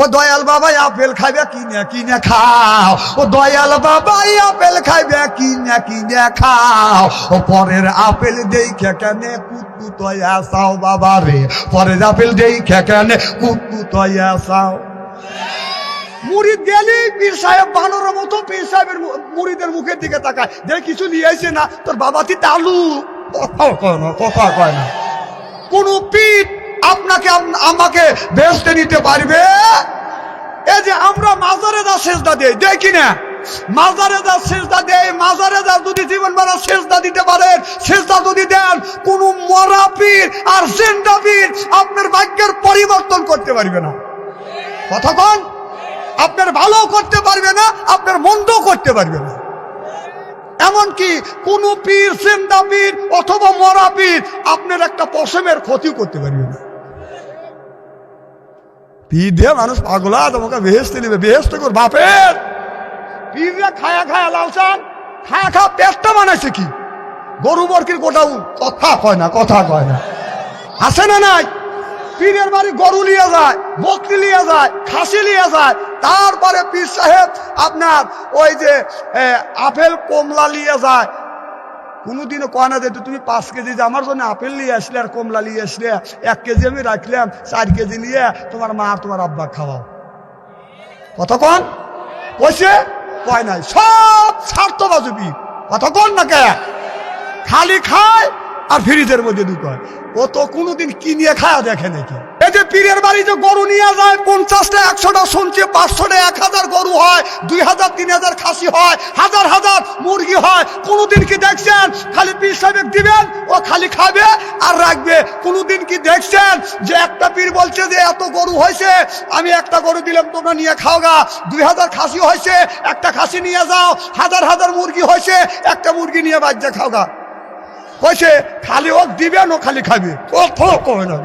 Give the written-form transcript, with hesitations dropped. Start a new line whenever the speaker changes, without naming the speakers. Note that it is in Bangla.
ও দয়াল বাবা আপেল খাইবে কিনে কিনে খাও, ও দয়াল বাবা আপেল খাইবে কিনে কিনে খাও, ও পরের আপেল দেখে কেনে কুতকুত হইয়া চাও বাবা রে, পরের আপেল দেখে কেনে কুতকুত হইয়া চাও। মুড়িদ গেলি পীর সাহেব বানরের মতো পীর সাহেবের মুড়িদের মুখের দিকে তাকায়, যে কিছু নিয়ে আসে না, তোর বাবা তি তালু কথা কয় না, কথা কয় না। কোন পীর আপনাকে আমাকে বেহেশতে নিতে পারবে? এই যে আমরা মাজারে যা সেজদা দেই, দেখি না মাজারে যা সেজদা দেই, মাজারে যা যদি জীবন ভরা সেজদা দিতে পারেন, সেজদা যদি দেন, কোন মরা পীর আর জিন্দা পীর আপনার ভাগ্যের পরিবর্তন করতে পারবে না। কথা কোন? আপনার ভালো করতে পারবে না, আপনার মন্দ করতে পারবে না। এমনকি কোন পীর, জিন্দা পীর অথবা মরা পীর আপনার একটা পশমের ক্ষতি করতে পারবে না। পীর দিয়ে মানুষ পাগলা, তোমাকে বেহেশতে নেবে, বেহেশতে কর বাপের। পীররা খায়া খায়া লালসান, খায়া খায়া পেটটা বানাইছে কি গরু বর্কির গোটাউন। কথা কয় না, কথা কয় না। আসে না নাই? পীরের বাড়ি গরু লিয়ে যায়, বকরি লিয়ে যায়, খাসি লিয়ে যায়, তারপরে পীর সাহেব আপনার ওই যে আপেল কমলা লিয়ে যায়। কোনোদিনও কয় না যে তুমি 5 কেজি যে আমার জন্য আপেল নিয়ে আসলে আর কমলা নিয়ে আসলে, 1 কেজি আমি রাখলাম, 4 কেজি নিয়ে তোমার মা তোমার আব্বা খাওয়াও। কতক্ষণ কইছে? কয় নাই। সব স্বার্থবাজ পীর। কতক্ষণ না কে খালি খায় আর ফ্রিজের মধ্যে ঢুকায়। ও তো কোনোদিন কিনিয়ে খায়া দেখে নাকি? এই যে পীরের বাড়ি যে গরু নিয়ে যায়, 50টা 100টা শুনছে, 500টা 1000 গরু হয়, 2000 3000 খাসি হয়, হাজার হাজার মুরগি হয়। কোনোদিন কি দেখছেন খালি পীর সাহেব দিবেন, ও খালি খাবে আর রাখবে? কোনোদিন কি দেখছেন যে একটা পীর বলছে যে এত গরু হয়েছে, আমি একটা গরু দিলাম, তোমরা নিয়ে খাও গা, 2000 খাসি হয়েছে, একটা খাসি নিয়ে যাও, হাজার হাজার মুরগি হয়েছে, একটা মুরগি নিয়ে বাজ্যা খাও গা? কইছে খালি ওক দিবেন, ও খালি খাবে। ও কয় না।